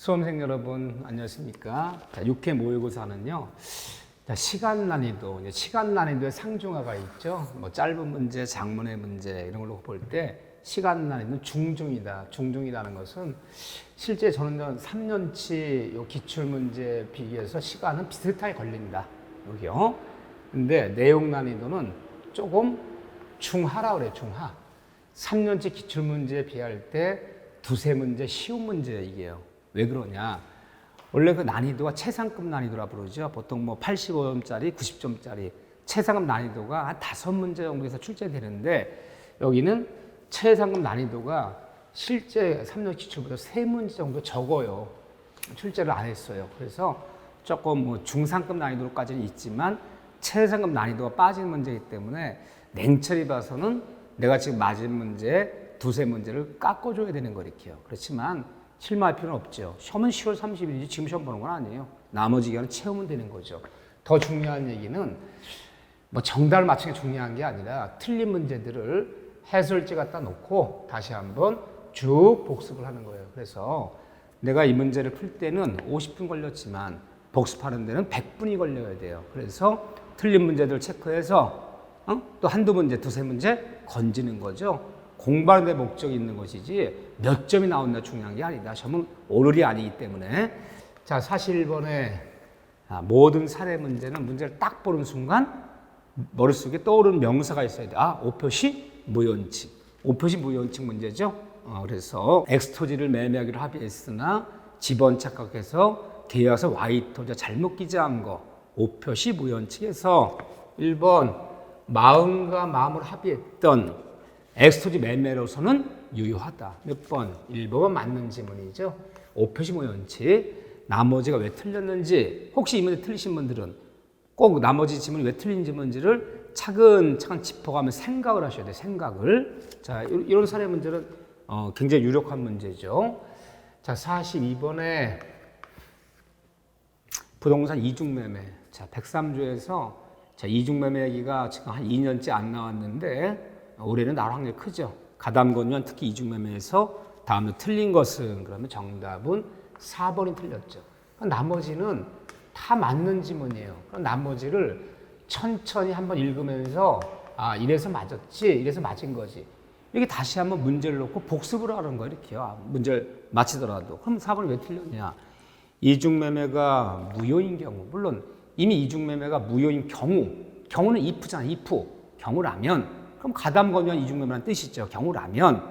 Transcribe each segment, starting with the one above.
수험생 여러분 안녕하십니까? 자, 6회 모의고사는요. 자, 시간 난이도의 상중하가 있죠. 뭐 짧은 문제, 장문의 문제 이런 걸로 볼 때 시간 난이도는 중중이다. 중중이라는 것은 실제 저는 3년치 요 기출 문제 비교해서 시간은 비슷하게 걸린다. 여기요. 근데 내용 난이도는 조금 중하라 그래, 중하. 3년치 기출 문제에 비할 때 두세 문제 쉬운 문제 이게요. 왜 그러냐? 원래 그 난이도가 최상급 난이도라 부르죠. 보통 뭐 85점짜리, 90점짜리 최상급 난이도가 한 5문제 정도에서 출제되는데 여기는 최상급 난이도가 실제 3년 기출보다 3문제 정도 적어요. 출제를 안 했어요. 그래서 조금 뭐 중상급 난이도까지는 있지만 최상급 난이도가 빠진 문제이기 때문에 냉철히 봐서는 내가 지금 맞은 문제 두세 문제를 깎아줘야 되는 거리게요. 그렇지만 실망할 필요는 없죠. 시험은 10월 30일이지 지금 시험 보는 건 아니에요. 나머지 기간은 채우면 되는 거죠. 더 중요한 얘기는 뭐 정답을 맞추는 게 중요한 게 아니라 틀린 문제들을 해설지 갖다 놓고 다시 한번 쭉 복습을 하는 거예요. 그래서 내가 이 문제를 풀 때는 50분 걸렸지만 복습하는 데는 100분이 걸려야 돼요. 그래서 틀린 문제들 체크해서 또 한두 문제, 두세 문제 건지는 거죠. 공부하는 데 목적이 있는 것이지 몇 점이 나온다 중요한 게 아니다. 시험은 오늘이 아니기 때문에. 자, 41번에 모든 사례 문제는 문제를 딱 보는 순간 머릿속에 떠오르는 명사가 있어야 돼. 오표시 무연칙. 오표시 무연칙 문제죠. 그래서 X토지를 매매하기로 합의했으나 집원 착각해서 계약서 Y토지가 잘못 기재한 거. 오표시 무연칙에서 1번 마음과 마음으로 합의했던 X토지 매매로서는 유효하다. 몇 번? 1번은 맞는 지문이죠. 오표시 무연칙. 나머지가 왜 틀렸는지 혹시 이 문제 틀리신 분들은 꼭 나머지 지문이 왜 틀린지 문제를 차근차근 짚어가면서 생각을 하셔야 돼요. 생각을. 자, 이런 사례 문제는 굉장히 유력한 문제죠. 자, 42번에 부동산 이중매매. 자, 103조에서 자, 이중매매 얘기가 지금 한 2년째 안 나왔는데 올해는 나올 확률이 크죠. 가담건유한 특히 이중매매에서 다음에 틀린 것은 그러면 정답은 4번이 틀렸죠. 나머지는 다 맞는 지문이에요. 그럼 나머지를 천천히 한번 읽으면서 이래서 맞았지, 이래서 맞은 거지. 이렇게 다시 한번 문제를 놓고 복습을 하는 거예요. 이렇게요. 문제를 마치더라도. 그럼 4번이 왜 틀렸냐? 이중매매가 무효인 경우, 물론 이미 이중매매가 무효인 경우는 if잖아, if. 경우라면 그럼 가담건유한 이중매매라는 뜻이죠. 경우라면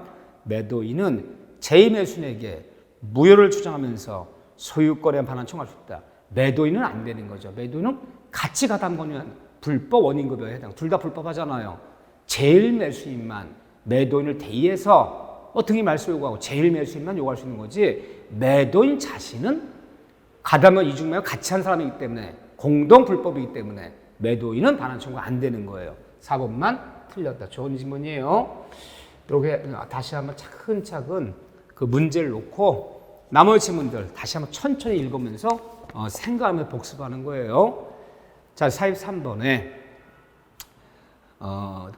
매도인은 제2매수인에게 무효를 주장하면서 소유권에 반환 청구할 수 있다. 매도인은 안 되는 거죠. 매도인은 같이 가담건유한 불법 원인급여에 해당. 둘 다 불법하잖아요. 제1매수인만 매도인을 대의해서 등기 말소 요구하고 제1매수인만 요구할 수 있는 거지 매도인 자신은 가담건 이중매매와 같이 한 사람이기 때문에 공동 불법이기 때문에 매도인은 반환 청구가 안 되는 거예요. 4번만 틀렸다. 좋은 질문이에요. 이렇게 다시 한번 차근차근 그 문제를 놓고 나머지 질문들 다시 한번 천천히 읽으면서 생각하며 복습하는 거예요. 자, 43번에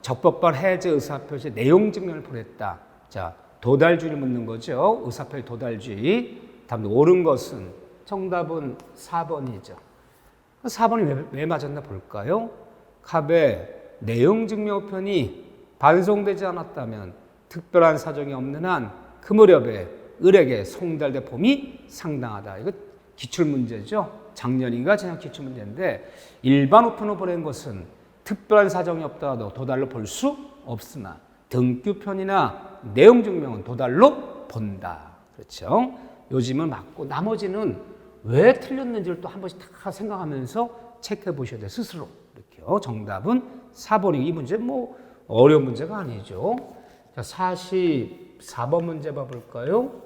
적법한 해제 의사표시 내용 증명을 보냈다. 자, 도달주의를 묻는 거죠. 의사표시 도달주의. 다음 옳은 것은 정답은 4번이죠. 4번이 왜 맞았나 볼까요? 갑의 내용 증명편이 반송되지 않았다면 특별한 사정이 없는 한 그 무렵에 을에게 송달된 폼이 상당하다. 이거 기출문제죠. 작년인가 재작 기출문제인데 일반 우편으로 보낸 것은 특별한 사정이 없더라도 도달로 볼 수 없으나 등규편이나 내용 증명은 도달로 본다. 그렇죠? 요즘은 맞고 나머지는 왜 틀렸는지를 또 한 번씩 다 생각하면서 체크해 보셔야 돼요. 스스로. 이렇게요. 정답은 4번이 이 문제 뭐 어려운 문제가 아니죠. 자, 44번 문제 봐볼까요?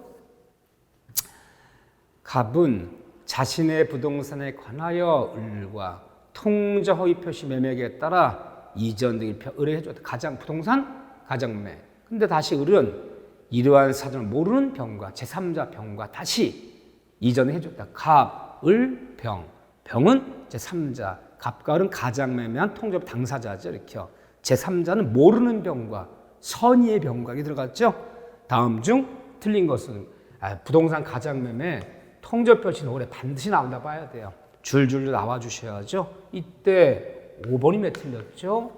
갑은 자신의 부동산에 관하여 을과 통저 허위 표시 매매에 따라 이전 등을 의뢰해줬다. 부동산 가장매. 근데 다시 을은 이러한 사정을 모르는 병과 제3자 병과 다시 이전을 해줬다. 갑, 을, 병. 병은 제3자. 갑과 을은 가장매매한 통접 당사자죠. 이렇게요. 제3자는 모르는 병과 선의의 병과 들어갔죠. 다음 중 틀린 것은 부동산 가장매매 통접표시는 올해 반드시 나온다 봐야 돼요. 줄줄로 나와 주셔야죠. 이때 5번이 몇 틀렸죠?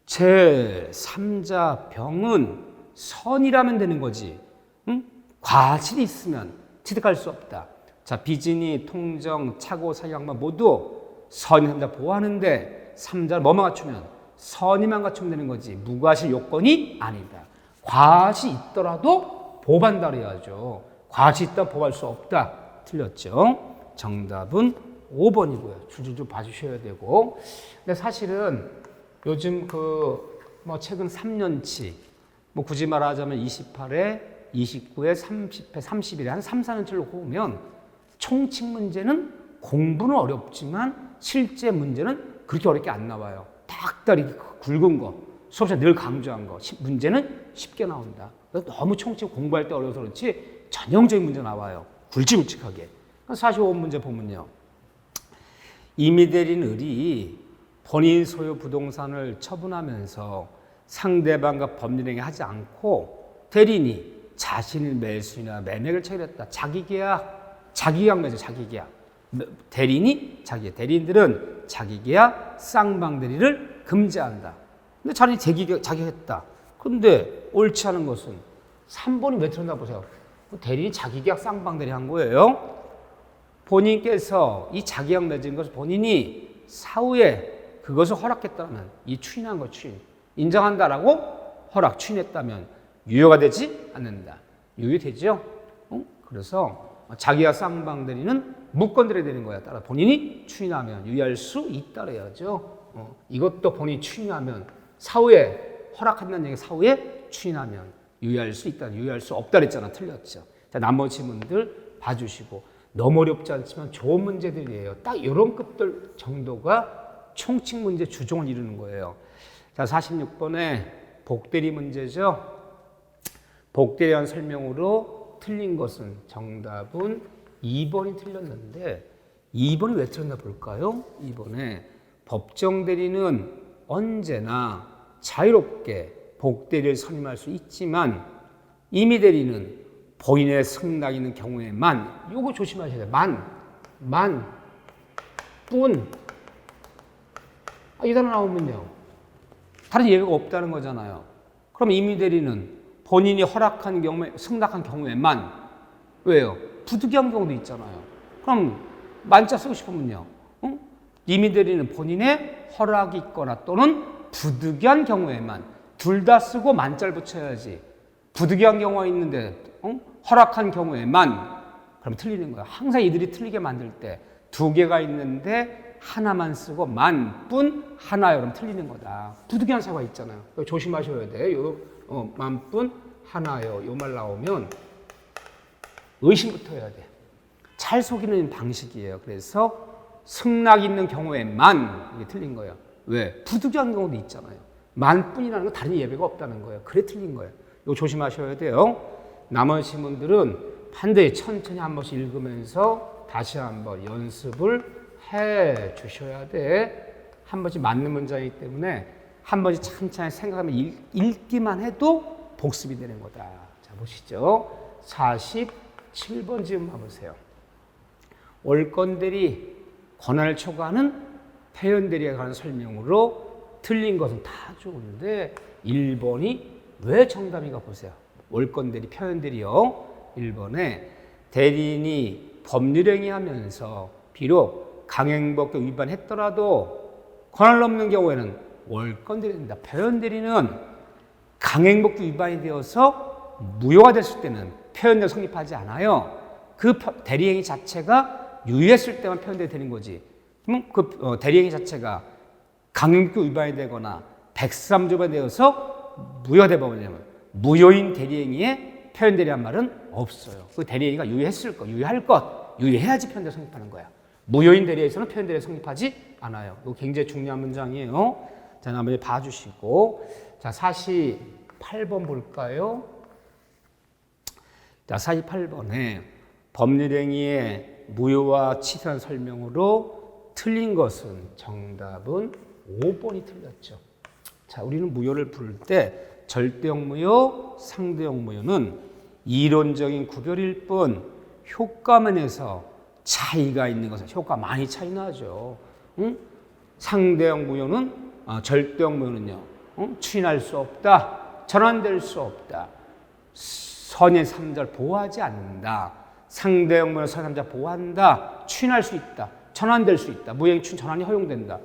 제3자 병은 선이라면 되는 거지. 응? 과실이 있으면 취득할 수 없다. 자, 비진이, 통정, 착오, 사기강만 모두 선이 3자 보호하는데 3자를 뭐만 갖추면 선이만 갖추면 되는 거지. 무과실 요건이 아니다. 과실이 있더라도 보호한다 그래야죠. 과실이 있다 보호할 수 없다. 틀렸죠. 정답은 5번이고요. 줄줄줄 봐주셔야 되고. 근데 사실은 요즘 최근 3년치, 굳이 말하자면 28회, 29회, 30회, 31회, 한 3, 4년치를 보면 총칙 문제는 공부는 어렵지만 실제 문제는 그렇게 어렵게 안 나와요. 딱딱이 굵은 거, 수업에서 늘 강조한 거, 문제는 쉽게 나온다. 너무 총칙 공부할 때 어려워서 그렇지 전형적인 문제 나와요. 굵직굵직하게. 45번 문제 보면요. 이미 대린 을이 본인 소유 부동산을 처분하면서 상대방과 법률행위 하지 않고 대리인이 자신의 매수나 매매를 체결했다. 자기계약 매수, 자기계약. 대리인이 대리인들은 자기계약, 쌍방대리를 금지한다. 근데 자신이 자기했다. 그런데 옳지 않은 것은 3번이 왜 틀렸나 보세요. 대리인이 자기계약, 쌍방대리 한 거예요. 본인께서 이 자기계약 맺은 것을 본인이 사후에 그것을 허락했다면 이 추인한 거 추인. 인정한다라고 추인했다면 유효가 되지 않는다. 유효되죠? 그래서 자기가 쌍방대리는 무건드려야 되는 거야. 따라 본인이 추인하면 유효할 수 있다 그래야죠. 이것도 본인이 추인하면 사후에 허락한다는 얘기 사후에 추인하면 유효할 수 있다. 유효할 수 없다 그랬잖아. 틀렸죠. 자, 나머지 문들 봐주시고 너무 어렵지 않지만 좋은 문제들이에요. 딱 이런 급들 정도가 총칙 문제 주종을 이루는 거예요. 자, 46번에 복대리 문제죠. 복대리에 대한 설명으로 틀린 것은 정답은 2번이 틀렸는데 2번이 왜 틀렸나 볼까요? 2번에 법정 대리는 언제나 자유롭게 복대리를 선임할 수 있지만 임의 대리는 본인의 승낙이 있는 경우에만 요거 조심하셔야 돼요. 뿐. 이 단어 나오면요. 다른 예외가 없다는 거잖아요. 그럼 임의 대리는 본인이 허락한 경우에, 승낙한 경우에만 왜요? 부득이한 경우도 있잖아요. 그럼 만자 쓰고 싶으면요. 임의 대리는 본인의 허락이 있거나 또는 부득이한 경우에만 둘 다 쓰고 만자를 붙여야지. 부득이한 경우가 있는데 허락한 경우에만 그럼 틀리는 거야. 항상 이들이 틀리게 만들 때 두 개가 있는데 하나만 쓰고 만뿐 하나요. 그럼 틀리는 거다. 부득이한 사고가 있잖아요. 조심하셔야 돼. 만뿐 하나요. 요 말 나오면 의심부터 해야 돼. 잘 속이는 방식이에요. 그래서 승낙 있는 경우에만 이게 틀린 거예요. 왜? 부득이한 경우도 있잖아요. 만뿐이라는 건 다른 예외가 없다는 거예요. 그래 틀린 거예요. 이거 조심하셔야 돼요. 나머지 분들은 반드시 천천히 한 번씩 읽으면서 다시 한번 연습을 해 주셔야 돼. 한 번씩 맞는 문장이기 때문에 한 번씩 천천히 생각하면 읽기만 해도 복습이 되는 거다. 자, 보시죠. 47번 지금 봐보세요. 월권대리 권한을 초과하는 표현대리에 관한 설명으로 틀린 것은 다 좋은데 1번이 왜 정답인가 보세요. 월권대리, 표현대리요. 1번에 대리인이 법률행위하면서 비록 강행법규 위반했더라도 권한을 넘는 경우에는 월권대리입니다. 표현대리는 강행법규 위반이 되어서 무효가 됐을 때는 표현대리 성립하지 않아요. 그 대리행위 자체가 유효했을 때만 표현대리 되는 거지. 그럼 그 대리행위 자체가 강행법규 위반이 되거나 103조가 되어서 무효가 되버리면 무효인 대리행위에 표현대리한 말은 없어요. 그 대리행위가 유효할 것, 유효해야지 표현대리 성립하는 거야. 무효인 대리에서는 표현대리 성립하지 않아요. 이거 굉장히 중요한 문장이에요. 자, 나머지 봐주시고. 자, 48번 볼까요? 자, 48번에 법률행위의 무효와 취소한 설명으로 틀린 것은 정답은 5번이 틀렸죠. 자, 우리는 무효를 부를 때 절대적 무효, 상대적 무효는 이론적인 구별일 뿐 효과면에서 차이가 있는 것은 효과 많이 차이 나죠. 응? 상대형 무효는 절대형 무효는요. 추인할 수 없다. 전환될 수 없다. 선의 3자를 보호하지 않는다. 상대형 무효는 선의 3자 보호한다. 추인할 수 있다. 전환될 수 있다. 무효행 추인 전환이 허용된다.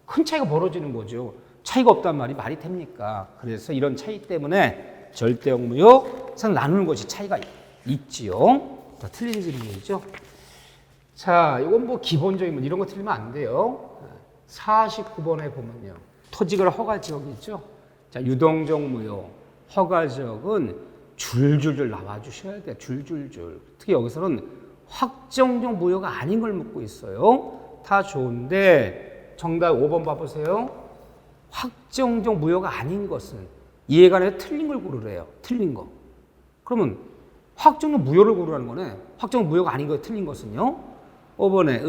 큰 차이가 벌어지는 거죠. 차이가 없단 말이 됩니까? 그래서 이런 차이 때문에 절대형 무효, 상 나누는 것이 차이가 있지요. 자, 틀린 질문이죠. 자, 이건 뭐 기본적인 이런 거 틀리면 안 돼요. 49번에 보면요. 토지가 허가지역이죠. 자, 유동적 무효, 허가지역은 줄줄줄 나와주셔야 돼요. 줄줄줄. 특히 여기서는 확정적 무효가 아닌 걸 묻고 있어요. 다 좋은데 정답 5번 봐보세요. 확정적 무효가 아닌 것은 이해가 안 해서 틀린 걸 고르래요. 틀린 거. 그러면 확정적 무효를 고르라는 거네. 확정적 무효가 아닌 거 틀린 것은요. 5번에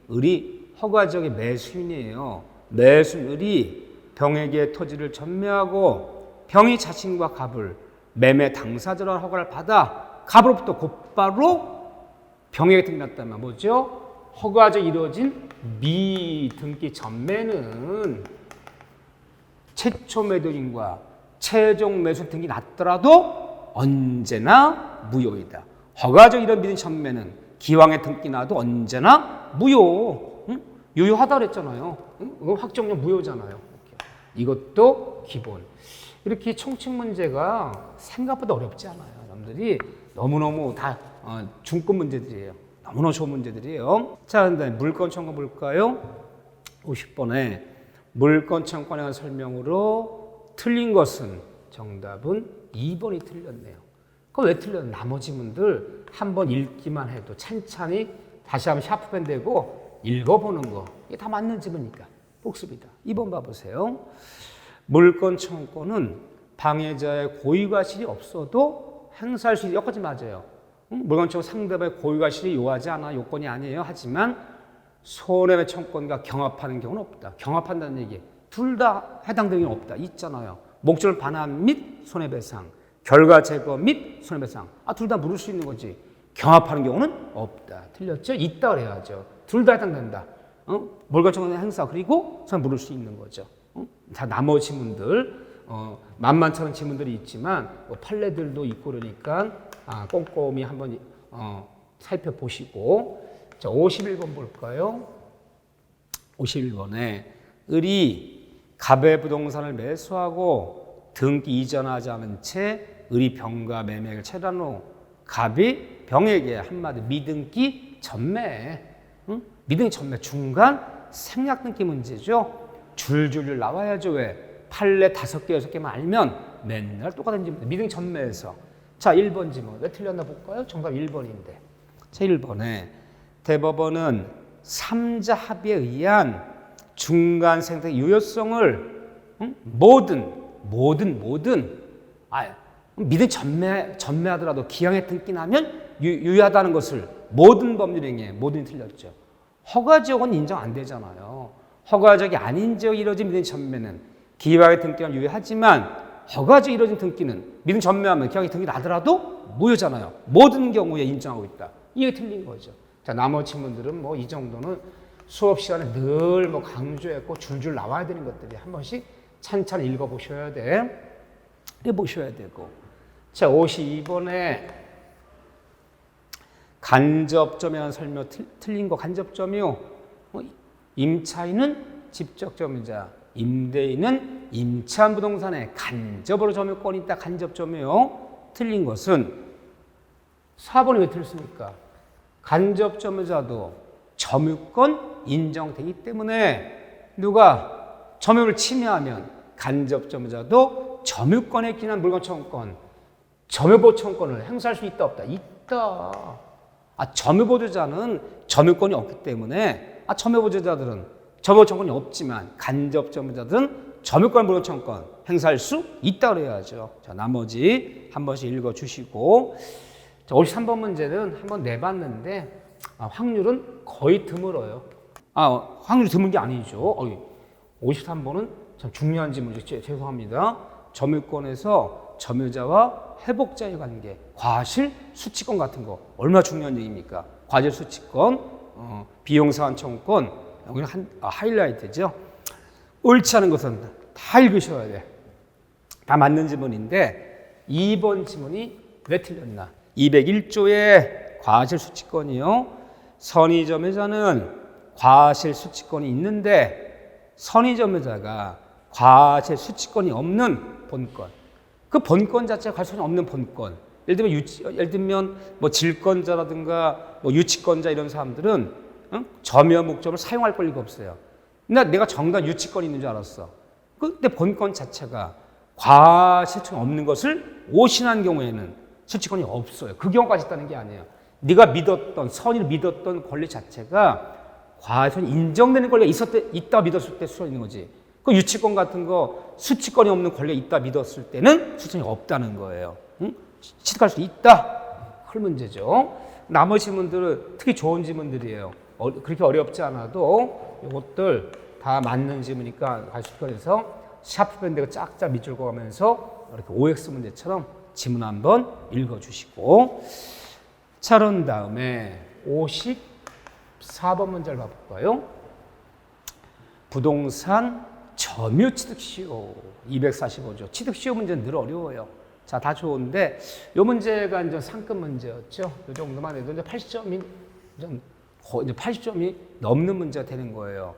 을이 허가지역의 매수인이에요. 매수인 을이 병에게 토지를 전매하고 병이 자신과 갑을 매매 당사자로 허가를 받아 갑으로부터 곧바로 병에게 등록했다면 뭐죠? 허가적 이루어진 미등기 전매는 최초 매도인과 최종 매수 등기 났더라도 언제나 무효이다. 허가적 이런 미등기 전매는 기왕에 등기 나도 언제나 무효. 응? 유효하다 그랬잖아요. 응? 이건 확정적 무효잖아요. 이것도 기본. 이렇게 총칙 문제가 생각보다 어렵지 않아요. 여러분들이 너무너무 다 중급 문제들이에요. 너무너무 좋은 문제들이에요. 자, 근데 물권 청구 볼까요? 50번에 물권 청구에 관한 설명으로 틀린 것은 정답은 2번이 틀렸네요. 그거 왜 틀렸나? 나머지 분들 한번 읽기만 해도 찬찬히 다시 한번 샤프펜 대고 읽어보는 거. 이게 다 맞는 질문이니까 복습이다. 2번 봐보세요. 물권 청구권은 방해자의 고의과실이 없어도 행사할 수 있는 여기까지 맞아요. 물권 청구 상대방의 고의과실이 요하지 않아 요건이 아니에요. 하지만 손해배 청구권과 경합하는 경우는 없다. 경합한다는 얘기. 둘 다 해당되는 경우는 없다. 있잖아요. 목적을 반환 및 손해배상, 결과 제거 및 손해배상. 둘 다 물을 수 있는 거지. 경합하는 경우는 없다. 틀렸죠? 있다 그래야죠. 둘 다 해당된다. 물권 청구 행사 그리고 손해 물을 수 있는 거죠. 자, 나머지 지문들 만만치 않은 지문들이 있지만 판례들도 있고 그러니까 꼼꼼히 한번 살펴보시고. 자, 51번 볼까요? 51번에 을이 갑의 부동산을 매수하고 등기 이전하지 않은 채 을이 병과 매매를 체결한 후 갑이 병에게 한마디 미등기 전매, 미등기 전매 중간 생략 등기 문제죠. 줄줄줄 나와야죠. 왜? 판례 5개, 6개만 알면 맨날 똑같은 지문. 미등기 전매에서. 자, 1번 지문. 왜 틀렸나 볼까요? 정답 1번인데. 자, 1번에 대법원은 3자 합의에 의한 중간 생태 유효성을 모든 미등기 전매하더라도 기한에 등기 나면 유효하다는 것을 모든 법률행위에 모든이 틀렸죠. 허가지역은 인정 안 되잖아요. 허가적이 아닌 지역에 이루어진 미등기 전매는 기왕에 등기는 유효하지만 허가적이 이루어진 등기는 미등기 전매하면 기왕에 등기 나더라도 무효잖아요. 모든 경우에 인정하고 있다. 이게 틀린 거죠. 자, 나머지 분들은 뭐 이 정도는 수업 시간에 늘 뭐 강조했고 줄줄 나와야 되는 것들이 한 번씩 찬찬히 읽어보셔야 돼. 해보셔야 되고. 자, 52번에 간접점이라는 설명 틀린 거. 간접점이요. 임차인은 직접점유자, 임대인은 임차한 부동산에 간접으로 점유권이 있다. 간접점이요. 틀린 것은 4번이 왜 틀렸습니까? 간접점유자도 점유권 인정되기 때문에 누가 점유를 침해하면 간접점유자도 점유권에 기인한 물건 청구권, 점유보청권을 행사할 수 있다 없다? 있다. 점유보조자는 점유권이 없기 때문에 점유보조자들은 점유보청권이 없지만 간접점유자들은 점유권 물건 청구권 행사할 수 있다 그래야죠. 자, 나머지 한 번씩 읽어주시고. 자, 53번 문제는 한번 내봤는데 확률은 거의 드물어요. 확률이 드문 게 아니죠. 53번은 참 중요한 질문이죠. 죄송합니다. 점유권에서 점유자와 회복자의 관계, 과실, 수취권 같은 거 얼마나 중요한 얘기입니까? 과실, 수취권, 비용상환청구권, 여기는 하이라이트죠. 옳지 않은 것은 다 읽으셔야 돼. 다 맞는 지문인데 2번 지문이 왜 틀렸나? 201조의 과실, 수취권이요. 선의점여자는 과실, 수취권이 있는데 선의점여자가 과실, 수취권이 없는 본권, 그 본권 자체가 과실이 없는 본권. 예를 들면 뭐 질권자라든가 뭐 유치권자 이런 사람들은 점유한 목적을 사용할 권리가 없어요. 내가 정당 유치권이 있는 줄 알았어. 근데 본권 자체가 과실권이 없는 것을 오신한 경우에는 수취권이 없어요. 그 경우까지 있다는 게 아니에요. 네가 믿었던, 선의를 믿었던 권리 자체가 과실이 인정되는 권리가 있다 믿었을 때 수취권이 있는 거지. 그 유치권 같은 거 수취권이 없는 권리가 있다 믿었을 때는 수취권이 없다는 거예요. 취득할 수 있다. 그 문제죠. 나머지 지문들은 특히 좋은 지문들이에요. 그렇게 어렵지 않아도 이것들 다 맞는 지문이니까 과실권에서 샤프 밴드가 짝짝 밑줄 그어가면서 이렇게 OX 문제처럼 지문 한번 읽어주시고, 자, 그런 다음에 54번 문제를 봐볼까요? 부동산 점유 취득시효 245조. 취득시효 문제는 늘 어려워요. 자, 다 좋은데 이 문제가 이제 상급 문제였죠. 이 정도만 해도 이제 80점이 이제 80점이 넘는 문제가 되는 거예요.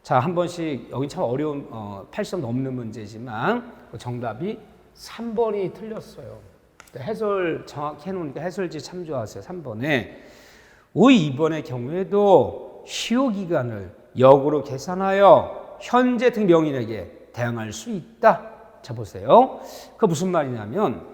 자, 한 번씩 여기 참 어려운 80점 넘는 문제지만 정답이 3번이 틀렸어요. 해설 정확히 해놓으니까 해설지 참조하세요. 3번에 2번의 경우에도 시효 기간을 역으로 계산하여 현재 등 명인에게 대항할 수 있다. 자, 보세요. 그 무슨 말이냐면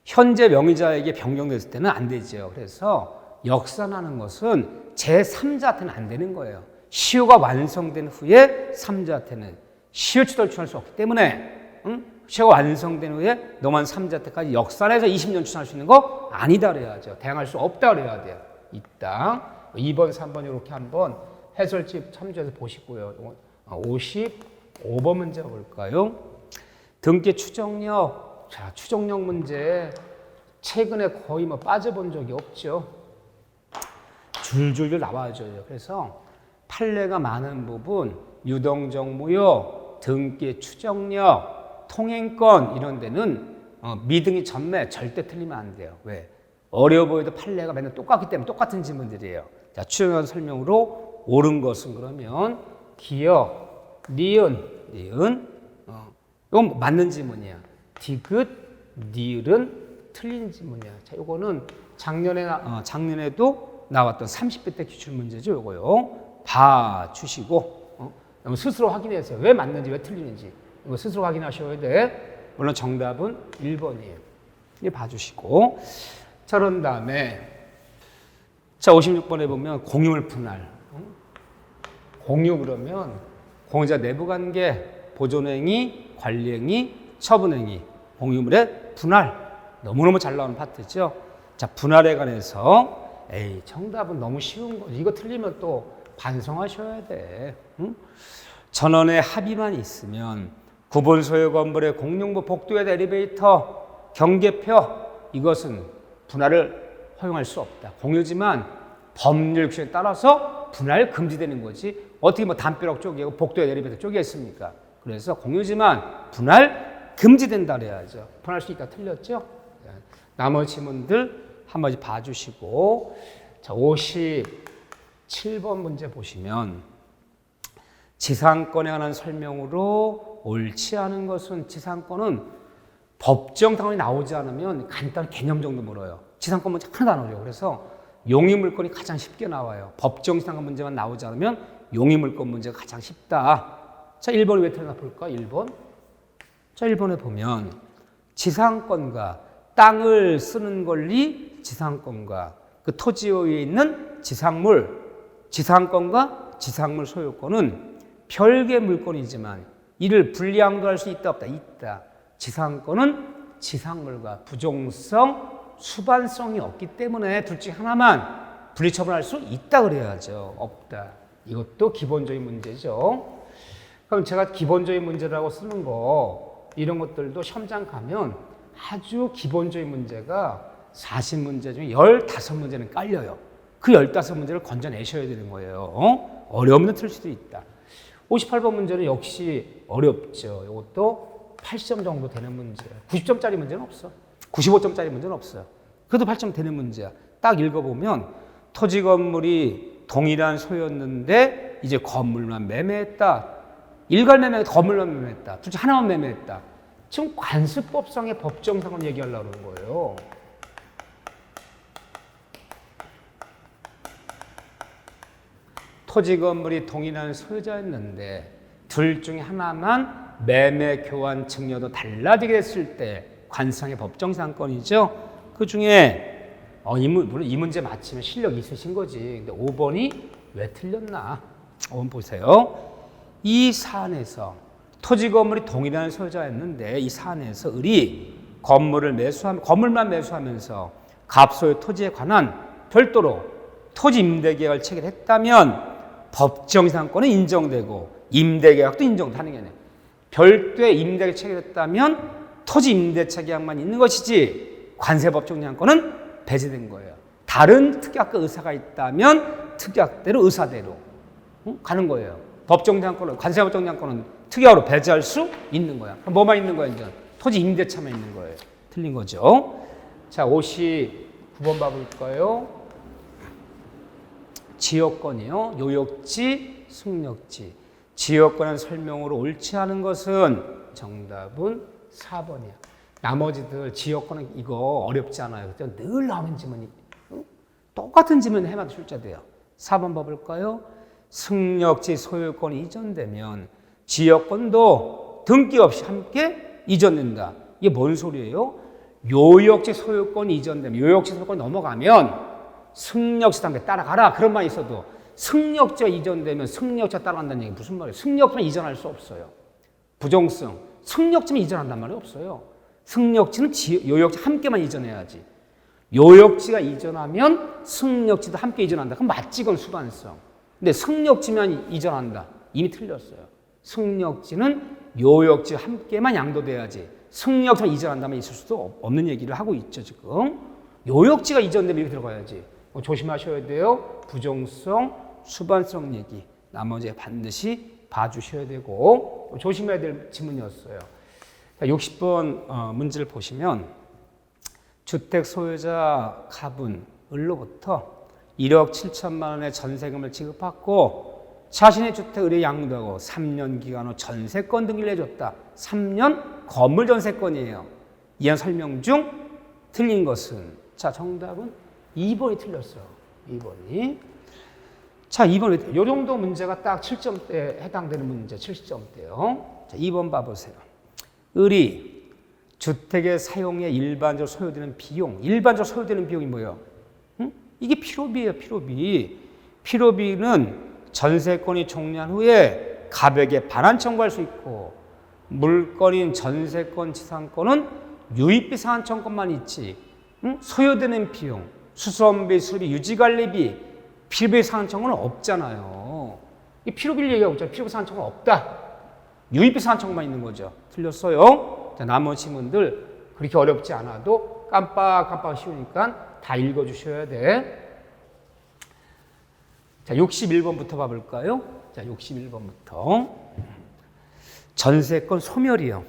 현재 명의자에게 변경됐을 때는 안 되죠. 그래서 역산하는 것은 제3자한테는 안 되는 거예요. 시효가 완성된 후에 3자한테는 시효 취득을 추천할 수 없기 때문에 시효가 완성된 후에 너만 3자한테까지 역산해서 20년 추천할 수 있는 거 아니다 그래야죠. 대항할 수 없다 그래야 돼요. 있다. 2번, 3번 이렇게 한번 해설집 참조해서 보시고요. 55번 문제 볼까요? 등기 추정력. 자, 추정력 문제 최근에 거의 빠져본 적이 없죠. 줄줄줄 나와줘요. 그래서 판례가 많은 부분, 유동정무요, 등기 추정력, 통행권 이런 데는 미등기 전매 절대 틀리면 안 돼요. 왜? 어려워 보여도 판례가 맨날 똑같기 때문에 똑같은 지문들이에요. 자, 추정력 설명으로 옳은 것은 그러면 기역, 니은, 이건 맞는 지문이야. 디귿, 니을은 틀린 지문이야. 자, 요거는 작년에도 나왔던 30회 때 기출 문제죠. 요거요. 봐주시고 스스로 확인해서 왜 맞는지 왜 틀리는지 이거 스스로 확인하셔야 돼. 물론 정답은 1번이에요. 이거 봐주시고, 자, 그런 다음에 자 56번에 보면 공유물 분할. 공유 그러면 공유자 내부관계, 보존행위, 관리행위, 처분행위, 공유물의 분할. 너무너무 잘 나오는 파트죠. 자, 분할에 관해서 정답은 너무 쉬운 거지. 이거 틀리면 또 반성하셔야 돼. 전원의 합의만 있으면 구분 소유 건물의 공용부 복도의 엘리베이터, 경계표 이것은 분할을 허용할 수 없다. 공유지만 법률 규정에 따라서 분할 금지되는 거지. 어떻게 담벼락 쪼개고 복도의 엘리베이터 쪼개겠습니까? 그래서 공유지만 분할 금지된다 그래야죠. 분할 수 있다 틀렸죠? 나머지 지문들 한 번씩 봐주시고, 자 57번 문제 보시면 지상권에 관한 설명으로 옳지 않은 것은 지상권은 법정 당원이 나오지 않으면 간단한 개념 정도 물어요. 지상권 문제 하나도 안 어려워. 그래서 용의물권이 가장 쉽게 나와요. 법정 지상권 문제만 나오지 않으면 용의물권 문제가 가장 쉽다. 자 1번이 왜 틀렸나 볼까? 1번. 자 1번에 보면 지상권과 땅을 쓰는 권리, 지상권과 그 토지 위에 있는 지상물, 지상권과 지상물 소유권은 별개의 물권이지만 이를 분리양도할 수 있다 없다? 있다. 지상권은 지상물과 부종성, 수반성이 없기 때문에 둘 중 하나만 분리처분할 수 있다 그래야죠. 없다. 이것도 기본적인 문제죠. 그럼 제가 기본적인 문제라고 쓰는 거 이런 것들도 시험장 가면 아주 기본적인 문제가 40문제 중에 15문제는 깔려요. 그 15문제를 건져내셔야 되는 거예요. 어려운 문제 틀 수도 있다. 58번 문제는 역시 어렵죠. 이것도 8점 정도 되는 문제예요. 90점짜리 문제는 없어. 95점짜리 문제는 없어요. 그래도 8점 되는 문제야. 딱 읽어보면 토지 건물이 동일한 소유였는데 이제 건물만 매매했다. 일괄 매매, 건물만 매매했다. 둘 중 하나만 매매했다. 지금 관습법상의 법정상을 얘기하려고 그러는 거예요. 토지 건물이 동일한 소유자였는데 둘 중에 하나만 매매 교환 증여도 달라지게 됐을 때 관상의 법정상권이죠. 그 중에 물론 이 문제 맞히면 실력 있으신 거지. 근데 5번이 왜 틀렸나? 5번 보세요. 이 사안에서 토지 건물이 동일한 소유자였는데 이 사안에서 을이 건물만 매수하면서 갑소유 토지에 관한 별도로 토지 임대계약을 체결했다면 법정상권은 인정되고 임대계약도 인정하는 게 아니에요. 별도의 임대계약을 체결했다면 토지 임대차 계약만 있는 것이지 관세법정상권은 배제된 거예요. 다른 특약과 의사가 있다면 특약대로 의사대로 가는 거예요. 법정상권은 관세법정상권은 특약으로 배제할 수 있는 거야. 그럼 뭐만 있는 거야? 이제 토지 임대차만 있는 거예요. 틀린 거죠. 자, 59번 봐볼까요? 지역권이요. 요역지, 승역지. 지역권의 설명으로 옳지 않은 것은 정답은 4번이야. 나머지들 지역권은 이거 어렵지 않아요. 늘 나오는 지문이 똑같은 지문 해마다 출제돼요. 4번 봐볼까요? 승역지 소유권이 이전되면 지역권도 등기 없이 함께 이전된다. 이게 뭔 소리예요? 요역지 소유권이 이전되면 요역지 소유권이 넘어가면 승역지도 함께 따라가라. 그런 말이 있어도 승역지가 이전되면 승역지가 따라간다는 얘기 무슨 말이에요? 승역지만 이전할 수 없어요. 부정성. 승역지만 이전한단 말이 없어요. 승역지는 요역지 함께만 이전해야지. 요역지가 이전하면 승역지도 함께 이전한다. 그럼 맞지? 그건 수반성. 근데 승역지만 이전한다. 이미 틀렸어요. 승역지는 요역지 함께만 양도돼야지. 승역지만 이전한다면 있을 수도 없는 얘기를 하고 있죠, 지금. 요역지가 이전되면 이렇게 들어가야지. 조심하셔야 돼요. 부정성, 수반성 얘기. 나머지 반드시 봐주셔야 되고 조심해야 될 지문이었어요. 60번 문제를 보시면 주택 소유자 갑은 을로부터 1억 7천만 원의 전세금을 지급받고 자신의 주택을 양도하고 3년 기간 후 전세권 등기를 해줬다. 3년 건물 전세권이에요. 이한 설명 중 틀린 것은 자 정답은 2번이 틀렸어요. 2번이. 자 2번 이 정도 문제가 딱 7점대에 해당되는 문제 70점대요. 자 2번 봐보세요. 을이 주택의 사용에 일반적으로 소요되는 비용. 일반적으로 소요되는 비용이 뭐예요? 이게 필요비예요. 필요비. 필요비는 전세권이 종료한 후에 갑에게 반환 청구할 수 있고 물건인 전세권, 지상권은 유입비 상환청구만 있지. 소요되는 비용, 수선비, 수리비, 유지관리비, 필요비 상환청구는 없잖아요. 이 필요비를 얘기하고 있잖아요. 필요비 상환청구는 없다. 유입비 상환청구만 있는 거죠. 틀렸어요. 자, 나머지 문들 그렇게 어렵지 않아도 깜빡깜빡 쉬우니까 다 읽어주셔야 돼. 자, 61번부터 봐볼까요? 자, 61번부터. 전세권 소멸이요.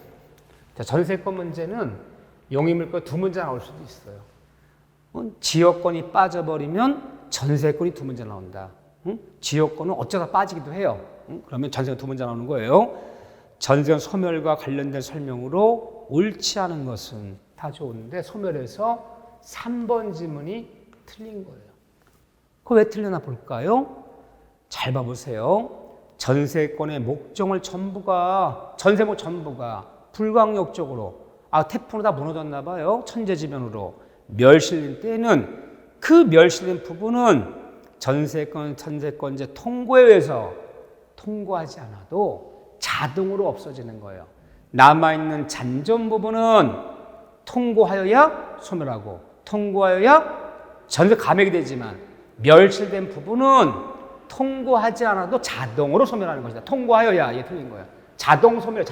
자, 전세권 문제는 용의물권 두 문제 나올 수도 있어요. 지역권이 빠져버리면 전세권이 두 문제 나온다. 지역권은 어쩌다 빠지기도 해요. 그러면 전세권 두 문제 나오는 거예요. 전세권 소멸과 관련된 설명으로 옳지 않은 것은 다 좋은데 소멸해서 3번 지문이 틀린 거예요. 그거 왜 틀렸나 볼까요? 잘 봐보세요. 전세권의 목적을 전세목 전부가 불광역적으로 태풍으로 다 무너졌나 봐요. 천재지변으로 멸실된 때에는 그 멸실된 부분은 전세권자 통고에 의해서 통고하지 않아도 자동으로 없어지는 거예요. 남아있는 잔존 부분은 통고하여야 소멸하고 통고하여야 전세 감액이 되지만 멸실된 부분은 통고하지 않아도 자동으로 소멸하는 것이다. 통고하여야 이게 틀린 거예요. 자동 소멸.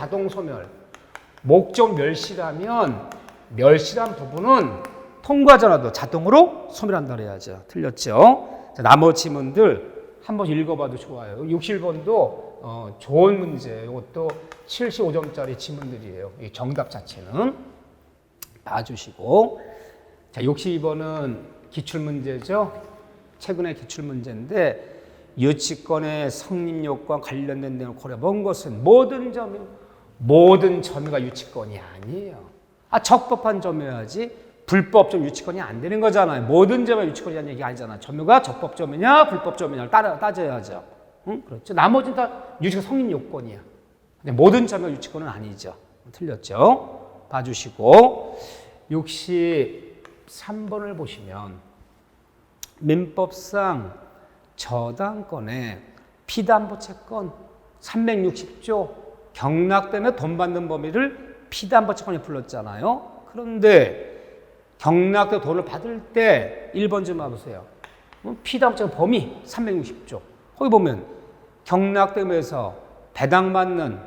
목적 멸실하면 멸실한 부분은 통과하지 않아도 자동으로 소멸한다 그래야죠. 틀렸죠? 자, 나머지 지문들 한번 읽어봐도 좋아요. 61번도 좋은 문제. 이것도 75점짜리 지문들이에요. 이 정답 자체는 봐주시고. 자, 62번은 기출문제죠. 최근의 기출문제인데 유치권의 성립요건 관련된 내용을 고려본 것은 모든 점유가 유치권이 아니에요. 적법한 점유야지 불법 점 유치권이 안 되는 거잖아요. 모든 점유가 유치권이라는 얘기가 아니잖아. 점유가 적법 점유냐 불법 점유냐를 따져야죠. 응? 그렇죠. 나머지는 다 유치권 성립 요건이야. 근데 모든 점유가 유치권은 아니죠. 틀렸죠. 봐주시고 63번을 보시면 민법상 저당권의 피담보 채권 360조 경락되면 돈 받는 범위를 피담보 채권이 불렀잖아요. 그런데 경락돼 돈을 받을 때 1번 좀 봐보세요. 피담보 채권 범위 360조. 거기 보면 경락되면서 배당받는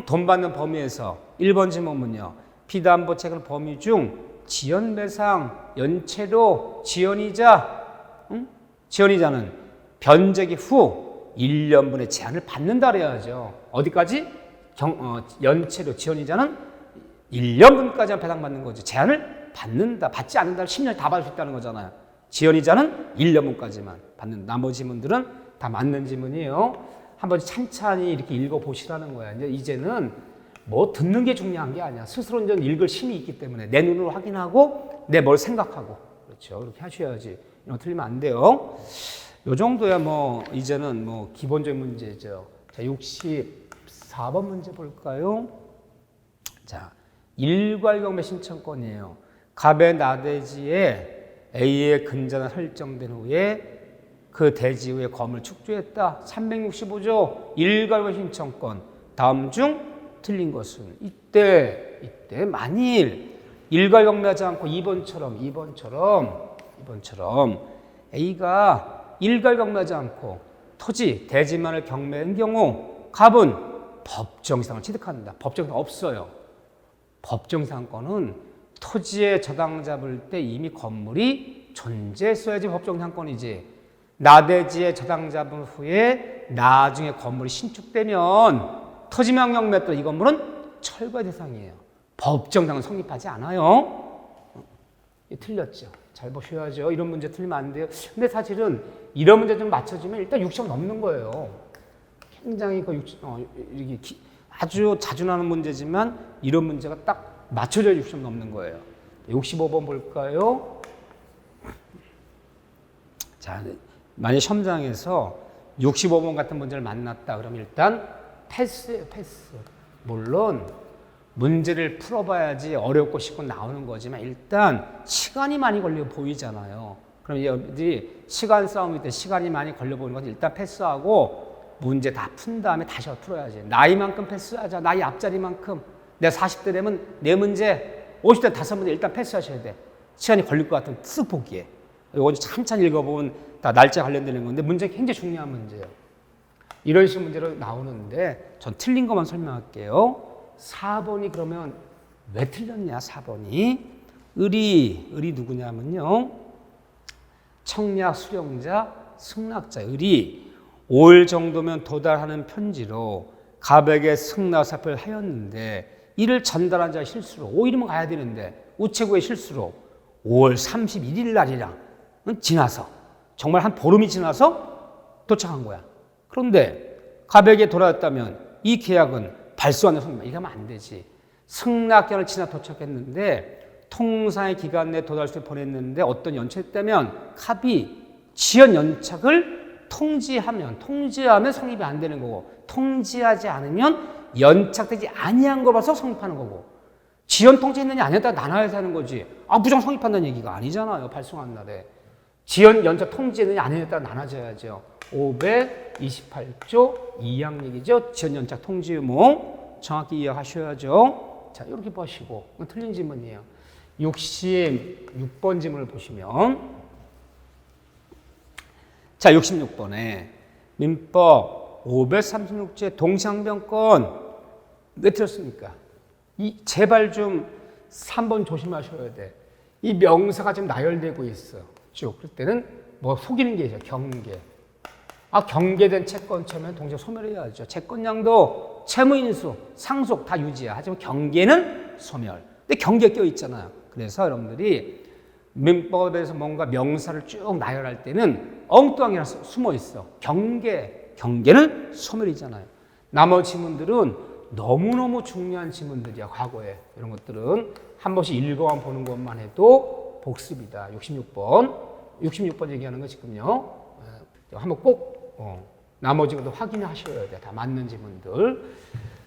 돈 받는 범위에서 1번 지문은요. 피담보 채권 범위 중 지연배상, 연체료, 지연이자는 변제기 후 1년분의 제한을 받는다 그래야죠. 어디까지? 연체료, 지연이자는 1년분까지만 배당받는 거죠. 제한을 받는다. 받지 않는다면 10년 다 받을 수 있다는 거잖아요. 지연이자는 1년분까지만 받는. 나머지 지문들은 다 맞는 지문이에요. 한번 찬찬히 이렇게 읽어보시라는 거야. 이제는 뭐 듣는 게 중요한 게 아니야. 스스로 이제 읽을 힘이 있기 때문에 내 눈으로 확인하고 내 뭘 생각하고. 그렇죠. 그렇게 하셔야지. 이거 틀리면 안 돼요. 요 정도야 뭐 이제는 뭐 기본적인 문제죠. 자, 64번 문제 볼까요? 자, 일괄경매 신청권이에요. 갑의 나대지에 A의 근저는 설정된 후에 그 대지 후에 검을 축조했다. 365조 일괄경매 신청권. 다음 중 틀린 것은 이때 만일 일괄경매하지 않고 2번처럼 A가 일괄경매하지 않고 토지, 대지만을 경매한 경우 갑은 법정상을 취득한다. 법정상 없어요. 법정상권은 토지에 저당 잡을 때 이미 건물이 존재했어야지 법정상권이지. 나대지에 저당 잡은 후에 나중에 건물이 신축되면 토지명 경매 때 이 건물은 철거의 대상이에요. 법정상은 성립하지 않아요. 틀렸죠. 잘 보셔야죠. 이런 문제 틀리면 안 돼요. 근데 사실은 이런 문제 좀 맞춰주면 일단 60점 넘는 거예요. 굉장히 아주 자주 나는 문제지만 이런 문제가 딱 맞춰져야 60점 넘는 거예요. 65번 볼까요? 자, 만약 시험장에서 65번 같은 문제를 만났다 그러면 일단 패스예요, 패스. 물론 문제를 풀어봐야지 어렵고 쉽고 나오는 거지만 일단 시간이 많이 걸려 보이잖아요. 그럼 여러분들이 시간 싸움일 때 시간이 많이 걸려 보이는 건 일단 패스하고 문제 다 푼 다음에 다시 풀어야지. 나이만큼 패스하자. 나이 앞자리만큼. 내가 40대 되면 네 문제, 50대 5문제 일단 패스하셔야 돼. 시간이 걸릴 것 같으면 쓱 보기에. 이거 천천히 읽어보면 다 날짜 관련되는 건데 문제 굉장히 중요한 문제예요. 이런 식의 문제로 나오는데 전 틀린 것만 설명할게요. 4번이 그러면 왜 틀렸냐? 4번이 을이 누구냐면요. 청약 수령자, 승낙자. 을이 5일 정도면 도달하는 편지로 갑에게 승낙사표를 하였는데 이를 전달한 자의 실수로 5일이면 가야 되는데 우체국의 실수로 5월 31일 날이랑 지나서 정말 한 보름이 지나서 도착한 거야. 그런데 갑에게 돌아왔다면 이 계약은 발수하는 성립. 이렇게 하면 안 되지. 승낙기한을 지나 도착했는데 통상의 기간 내에 도달수에 보냈는데 어떤 연체했다면 갑이 지연 연착을 통지하면 성립이 안 되는 거고 통지하지 않으면 연착되지 아니한 걸 봐서 성립하는 거고 지연 통지했느냐 안 했다 나눠야 하는 거지. 무조건 성립한다는 얘기가 아니잖아요. 발송한 날에. 지연 연착 통지했느냐 안 했다 나눠줘야죠. 528조 2항 얘기죠. 지연 연착 통지 의무 정확히 이해하셔야죠. 자, 이렇게 보시고 틀린 지문이에요. 66번 지문을 보시면 자, 66번에 민법 536제 동상변권 왜 틀렸습니까? 제발 좀 3번 조심하셔야 돼. 이 명사가 지금 나열되고 있어. 쭉. 그럴 때는 뭐 속이는 게 있어요. 경계. 경계된 채권처면 동시에 소멸해야죠. 채권량도 채무인수, 상속 다 유지야. 하지만 경계는 소멸. 근데 경계 껴 있잖아요. 그래서 여러분들이 민법에서 뭔가 명사를 쭉 나열할 때는 엉뚱하게 숨어 있어. 경계는 소멸이잖아요. 나머지 지문들은 너무너무 중요한 지문들이야. 과거에. 이런 것들은 한 번씩 읽어만 보는 것만 해도 복습이다. 66번 얘기하는 거 지금요. 한번 꼭 나머지 것도 확인하셔야 돼. 다 맞는 지문들.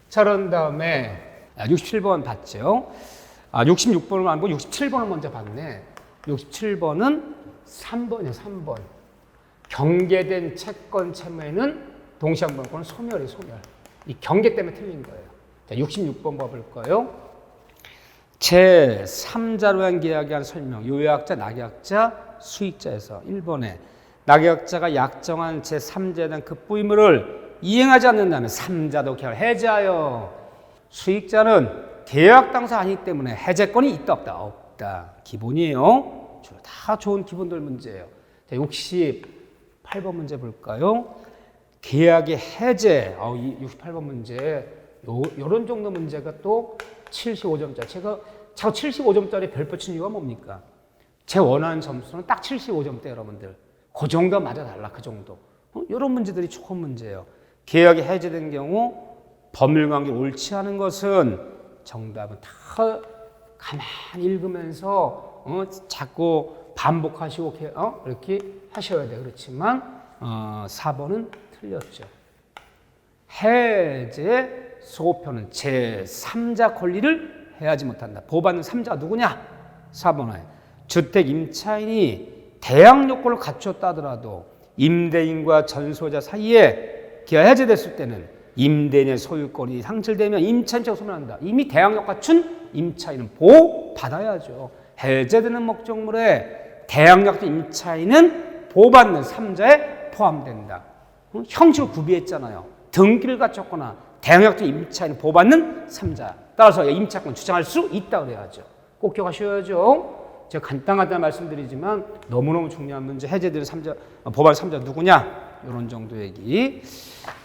자, 그런 다음에 67번 봤죠. 66번을 안 보고 67번을 먼저 봤네. 67번은 3번이에요. 3번. 경계된 채권 채무에는 동시한번권은 소멸이에요. 소멸. 이 경계 때문에 틀린 거예요. 자, 66번 봐볼까요? 제3자로 한 계약에 한 설명. 요약자, 낙약자, 수익자에서 1번에 낙약자가 약정한 제3자에 대한 급부 의무를 이행하지 않는다면 3자도 계약을 해제하여 수익자는 계약 당사 아니기 때문에 해제권이 있다 없다? 없다. 기본이에요. 다 좋은 기본들 문제예요. 자, 68번 문제 볼까요? 계약의 해제. 68번 문제. 요런 정도 문제가 또 75점짜리. 제가 자꾸 75점짜리 별 붙인 이유가 뭡니까? 제 원하는 점수는 딱 75점대 여러분들. 그 정도 맞아달라. 그 정도. 이런 문제들이 좋은 문제예요. 계약이 해제된 경우 법률관계 옳지 않은 것은 정답은 다 가만히 읽으면서 자꾸 반복하시고 이렇게 하셔야 돼요. 그렇지만 4번은 틀렸죠. 해제 소호표는 제3자 권리를 해하지 못한다. 보호받는 3자가 누구냐? 4번에 주택 임차인이 대항 요건을 갖췄다 하더라도 임대인과 전소자 사이에 계약 해제됐을 때는 임대인의 소유권이 상실되면 임차인자가 소멸한다. 이미 대항력 갖춘 임차인은 보호받아야죠. 해제되는 목적물에 대항력 임차인은 보호받는 3자에 포함된다. 형식을 구비했잖아요. 등기를 갖췄거나 대항력 임차인은 보호받는 3자. 따라서 임차권 주장할 수 있다 그래야죠. 꼭 기억하셔야죠. 제가 간단하다 말씀드리지만 너무너무 중요한 문제. 해제되는 3자, 보호받는 3자 누구냐? 이런 정도 얘기.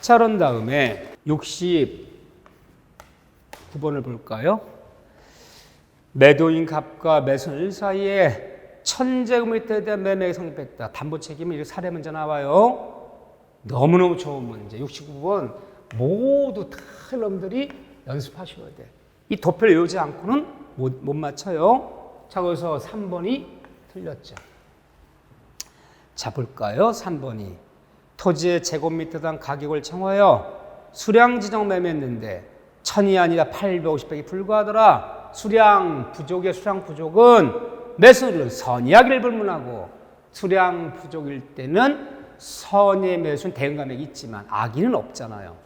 자, 그런 다음에 69번을 볼까요? 매도인 갑과 매수인 사이에 1000제곱미터에 대한 매매가 성립했다. 담보 책임은 이렇게 사례 문제 나와요. 너무너무 좋은 문제. 69번 모두 다 여러분들이 연습하셔야 돼. 이 도표를 외우지 않고는 못 맞춰요. 자, 그래서 3번이 틀렸죠. 자, 볼까요? 3번이 토지의 제곱미터당 가격을 정하여 수량 지정 매매했는데 1000이 아니라 850백이 불과하더라. 수량 부족은 매수를 선이하기를 불문하고 수량 부족일 때는 선의 매수는 대응감액이 있지만 악의는 없잖아요.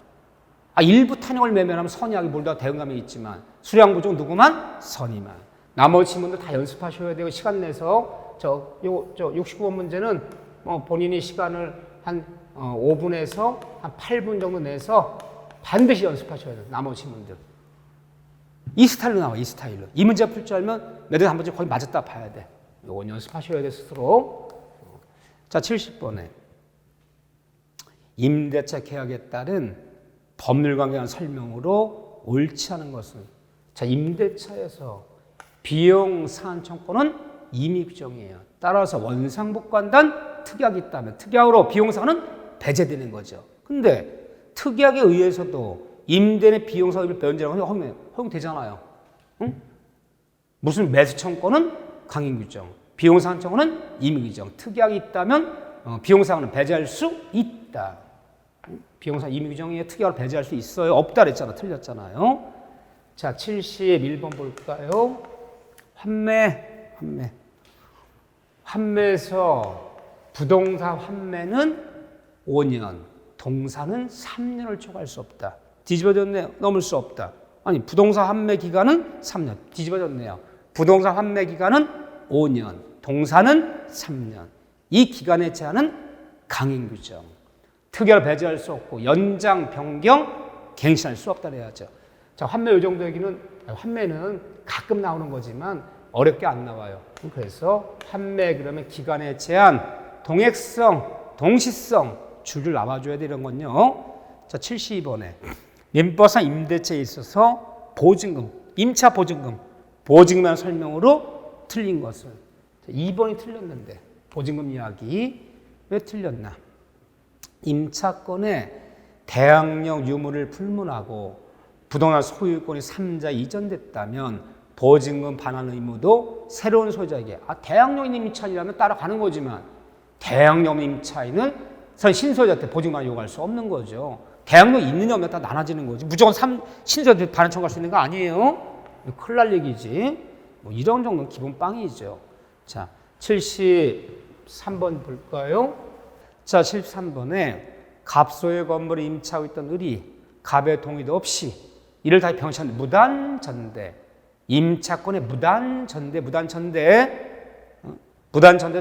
일부 탄형을 매매하면 선이하기 물다 대응감액이 있지만 수량 부족 누구만? 선이만. 나머지 지문도 다 연습하셔야 되고 시간 내서 69번 문제는 본인이 시간을 한 5분에서 한 8분 정도 내서 반드시 연습하셔야 돼요. 나머지 지문들. 이 스타일로 나와. 이 스타일로. 이 문제 풀 줄 알면 매달 한 번쯤 거의 맞았다 봐야 돼. 이건 연습하셔야 돼 스스로. 자, 70번에 임대차 계약에 따른 법률관계한 설명으로 옳지 않은 것은 자, 임대차에서 비용 상한 청구는 임의 규정이에요. 따라서 원상복구한다는 특약이 있다면 특약으로 비용 상한은 배제되는 거죠. 근데 특약에 의해서도 임대인의 비용 상한을 변제라고 허용되잖아요. 응? 무슨 매수 청구는 강행 규정, 비용 상한 청구는 임의 규정. 특약이 있다면 비용 상한은 배제할 수 있다. 비용 상한 임의 규정에 특약을 배제할 수 있어요. 없다 그랬잖아. 틀렸잖아요. 자, 71번 볼까요? 환매에서 부동산 환매는 5년, 동사는 3년을 초과할 수 없다. 뒤집어졌네요. 넘을 수 없다. 아니, 부동산 환매 기간은 3년. 뒤집어졌네요. 부동산 환매 기간은 5년, 동사는 3년. 이 기간의 제한은 강행 규정. 특약을 배제할 수 없고 연장, 변경, 갱신할 수 없다 그래야죠. 자, 환매 이 정도 얘기는, 환매는 가끔 나오는 거지만 어렵게 안 나와요. 그래서 환매 그러면 기간의 제한, 동액성, 동시성 줄을 나와줘야 되는 건요. 자, 72번에 민법상 임대차에 있어서 보증금, 임차 보증금, 보증금이라는 설명으로 틀린 것은 2번이 틀렸는데 보증금 이야기 왜 틀렸나? 임차권에 대항력 유무를 불문하고 부동산 소유권이 3자 이전됐다면 보증금 반환 의무도 새로운 소유자에게 대항력 있는 임차인이라면 따라가는 거지만 대항력 임차인은 신소유자한테 보증금 반환 요구할 수 없는 거죠. 대항력 있느냐 없느냐 다 나눠지는 거지. 무조건 신소유자한테 반환 청구할 수 있는 거 아니에요? 큰일 날 얘기지. 뭐 이런 정도는 기본 빵이죠. 자, 73번 볼까요? 자, 73번에 갑소의 건물을 임차하고 있던 을이 갑의 동의도 없이 이를 다 병치한 무단 전대, 임차권의 무단 전대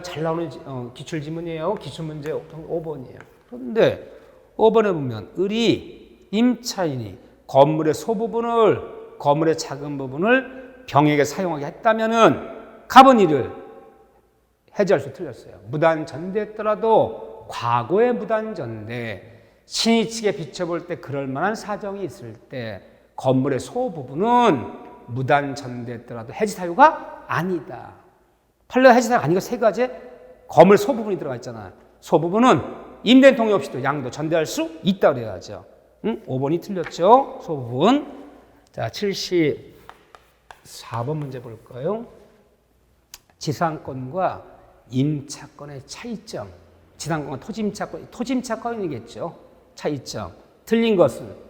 잘 나오는 기출 지문이에요. 기출 문제 5번이에요. 그런데 5번에 보면 을이 임차인이 건물의 소부분을, 건물의 작은 부분을 병에게 사용하게 했다면은 갑은 이를 해제할 수 틀렸어요. 무단 전대했더라도 과거의 무단 전대, 신의 측에 비춰볼 때 그럴 만한 사정이 있을 때 건물의 소부분은 무단 전대했더라도 해지 사유가 아니다. 판례 해지 사유가 아니고 세 가지 건물 소부분이 들어가 있잖아요. 소부분은 임대인 동의 없이도 양도 전대할 수 있다 그래야죠. 5번이 틀렸죠. 소부분. 자, 74번 문제 볼까요? 지상권과 임차권의 차이점. 지상권과 토지임차권이겠죠. 차이점. 틀린 것은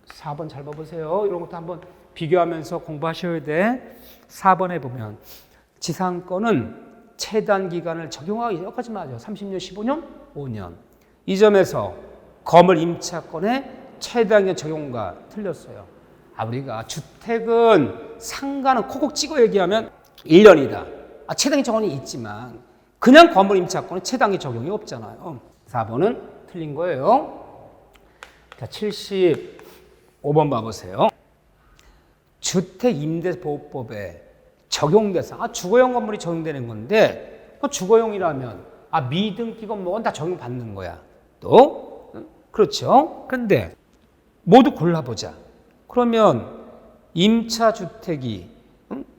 4번 잘 봐보세요. 이런 것도 한번 비교하면서 공부하셔야 돼. 4번에 보면 지상권은 최단 기간을 적용하기 여기까지 맞아요. 30년, 15년, 5년. 이 점에서 건물 임차권의 최단 기간 적용과 틀렸어요. 우리가 주택은 상가는 콕콕 찍어 얘기하면 1년이다. 최단기 적용이 있지만 그냥 건물 임차권은 최단기 적용이 없잖아요. 4번은 틀린 거예요. 자, 75번 봐보세요. 주택임대보호법에 적용돼서 주거용 건물이 적용되는 건데 주거용이라면 미등기건 뭐건 다 적용받는 거야. 또 그렇죠. 근데 모두 골라보자. 그러면 임차주택이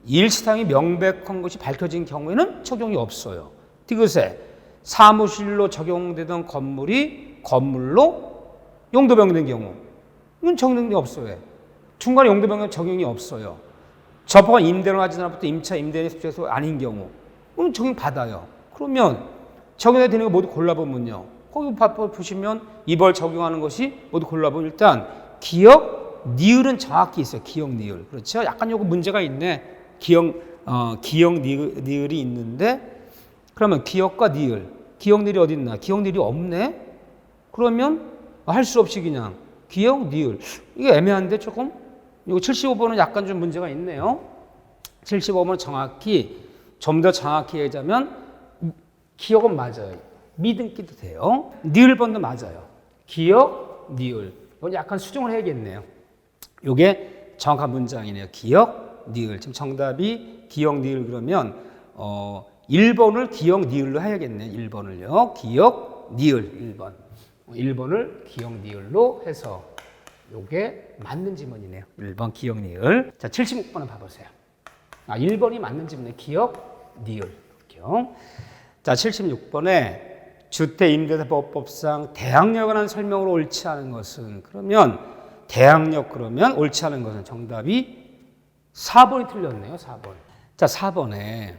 일시상이 명백한 것이 밝혀진 경우에는 적용이 없어요. 디귿에 사무실로 적용되던 건물이 건물로 용도 변경된 경우 이건 적용이 없어요. 중간에 용도 변경 적용이 없어요. 접어가 임대로 하지 않아부터 임차 임대인의 습득에서 아닌 경우 그럼 적용받아요. 그러면 적용이 되는 거 모두 골라보면요. 거기 보시면 이걸 적용하는 것이 모두 골라보면 일단 기역, 니을은 정확히 있어요. 기역, 니을. 그렇죠? 약간 요거 문제가 있네. 기역, 니을이 있는데 그러면 기역과 니을. 기역, 니을이 어디 있나? 기역, 니을이 없네? 그러면 할 수 없이 그냥 기역, 니을. 이게 애매한데 조금? 이거 75번은 약간 좀 문제가 있네요. 75번은 정확히, 좀 더 정확히 얘기하자면 기역은 맞아요. 미등기도 돼요. 니을번도 맞아요. 기역, 니을. 이건 약간 수정을 해야겠네요. 이게 정확한 문장이네요. 기역, 니을. 지금 정답이 기역, 니을 그러면 1번을 기역, 니을로 해야겠네요. 1번을요. 기역, 니을 1번. 1번을 기역, 니을로 해서 이게 맞는 지문이네요. 1번 기역, 니을. 자, 76번을 봐보세요. 1번이 맞는 지문이에요. 기역, 니을. 자, 76번에 주택임대차보호법상 대항력에 관한 설명으로 옳지 않은 것은 그러면 대항력 그러면 옳지 않은 것은 정답이 4번이 틀렸네요. 4번. 자, 4번에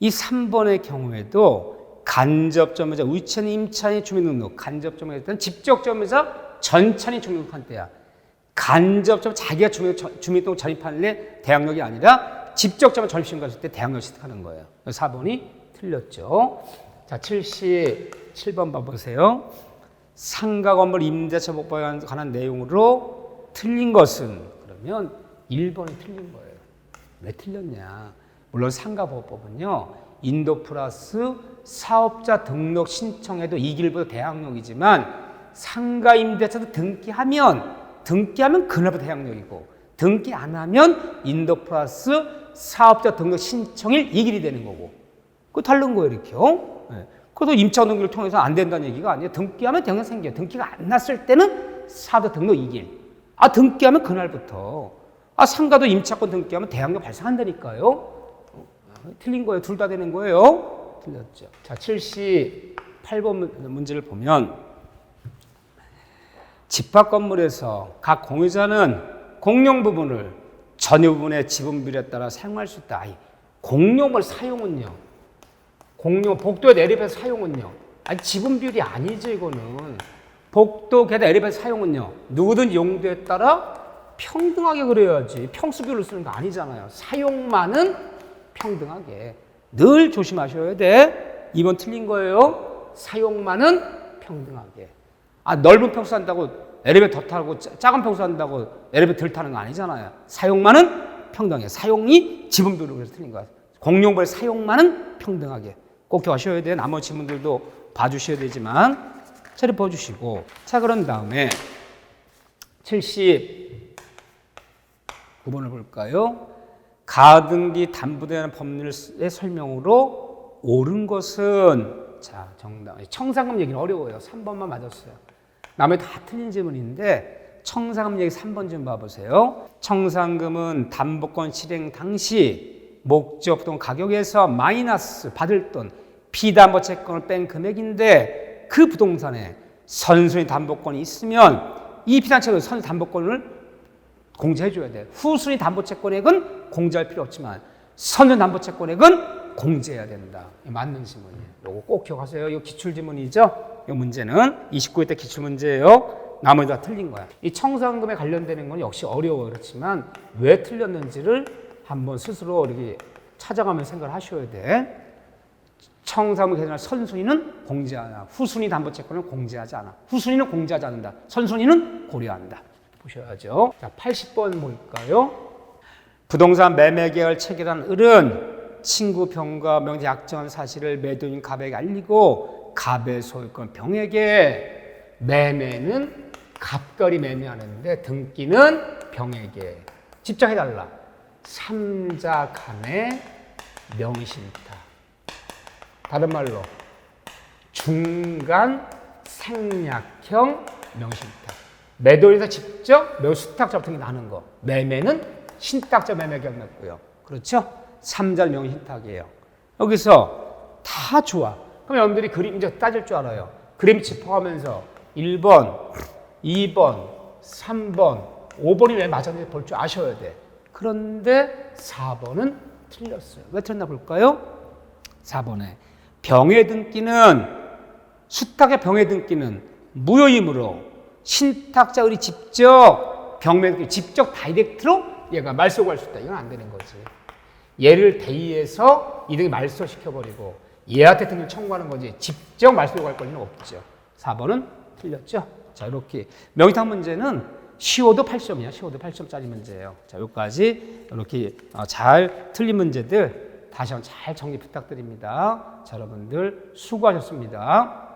이 3번의 경우에도 간접점에서 위치한 임차인의 주민등록, 간접점에 일단 직접점에서 전차인이 주민등록한 때야. 간접점 자기가 주민등록 전입하는 데 대항력이 아니라 직접점에 전입신고 했을 때 대항력 시작하는 거예요. 4번이 틀렸죠. 자, 77번 봐보세요. 상가 건물 임대차 보호법에 관한 내용으로 틀린 것은 그러면 1번이 틀린 거예요. 왜 틀렸냐? 물론 상가보호법은요. 인도 플러스 사업자 등록 신청에도 이 길보다 대항력이지만 상가 임대차도 등기하면 그날부터 대항력이고 등기 안 하면 인도 플러스 사업자 등록 신청일 이 길이 되는 거고. 그거 다른 거예요, 이렇게요. 네. 그래도 임차 등기를 통해서 안 된다는 얘기가 아니에요. 등기하면 당연히 생겨요. 등기가 안 났을 때는 사업자 등록 이 길. 등기하면 그날부터. 상가도 임차권 등기하면 대항력 발생한다니까요. 틀린 거예요. 둘 다 되는 거예요. 틀렸죠. 자, 78번 문제를 보면 집합 건물에서 각 공유자는 공용 부분을 전유 부분의 지분 비율에 따라 사용할 수 있다. 공용을 사용은요. 공용 복도에 내립해서 사용은요. 지분 비율이 아니죠, 이거는. 복도 계단 엘리베이터 사용은요. 누구든 용도에 따라 평등하게 그래야지. 평수 비율로 쓰는 거 아니잖아요. 사용만은 평등하게. 늘 조심하셔야 돼. 2번 틀린 거예요. 사용만은 평등하게. 넓은 평수 한다고 엘리베이터 더 타고 작은 평수 한다고 엘리베이터 덜 타는 거 아니잖아요. 사용만은 평등하게. 사용이 지분 비율로 그래서 틀린 거야. 공용부의 사용만은 평등하게. 꼭 기억하셔야 돼요. 나머지 분들도 봐주셔야 되지만 차례 봐주시고. 자, 그런 다음에 79번을 볼까요? 가등기 담보되는 법률의 설명으로 옳은 것은, 자, 정답. 청산금 얘기는 어려워요. 3번만 맞았어요. 나머지 다 틀린 질문인데 청산금 얘기 3번 좀 봐보세요. 청산금은 담보권 실행 당시 목적 또는 가격에서 마이너스 받을 돈, 피담보 채권을 뺀 금액인데 그 부동산에 선순위 담보권이 있으면 이 피담보채권 선순위 담보권을 공제해 줘야 돼. 후순위 담보채권액은 공제할 필요 없지만 선순위 담보채권액은 공제해야 된다. 맞는 질문이에요. 이거 꼭 기억하세요. 이거 기출지문이죠. 이 문제는 29회 때 기출문제예요. 나머지 다 틀린 거야. 이 청산금에 관련되는 건 역시 어려워요. 그렇지만 왜 틀렸는지를 한번 스스로 이렇게 찾아가면서 생각을 하셔야 돼. 청산금 계산할 선순위는 공제하나, 후순위 담보채권은 공제하지 않아. 후순위는 공제하지 않는다. 선순위는 고려한다. 보셔야죠. 자, 80번 볼까요? 부동산 매매 계약을 체결한 을은 친구 병과 명의 약정한 사실을 매도인 갑에게 알리고 갑의 소유권 병에게, 매매는 갑걸이 매매하는데 등기는 병에게 집정해달라. 삼자 간의 명의신탁. 다른 말로 중간 생략형 명의신탁. 매도인에서 직접 매수탁자 같은 게 나는 거. 매매는 신탁자 매매 계약 맺고요. 그렇죠? 3자 명의신탁이에요. 여기서 다 좋아. 그럼 여러분들이 그림 이제 따질 줄 알아요. 그림 짚어가면서 1번, 2번, 3번, 5번이 왜 맞았는지 볼 줄 아셔야 돼. 그런데 4번은 틀렸어요. 왜 틀렸나 볼까요? 4번에 병의 등기는, 수탁의 병의 등기는 무효이므로 신탁자 을이 직접 병매 등기, 직접 다이렉트로 얘가 말소할 수 있다. 이건 안 되는 거지. 얘를 대의해서 이 등기 말소시켜버리고 얘한테 등기를 청구하는 거지 직접 말소할 권리는 없죠. 4번은 틀렸죠. 자, 이렇게 명의탁 문제는 쉬워도 8점이야. 쉬워도 8점짜리 문제예요. 자, 여기까지 이렇게 잘 틀린 문제들 다시 한번 잘 정리 부탁드립니다. 자, 여러분들 수고하셨습니다.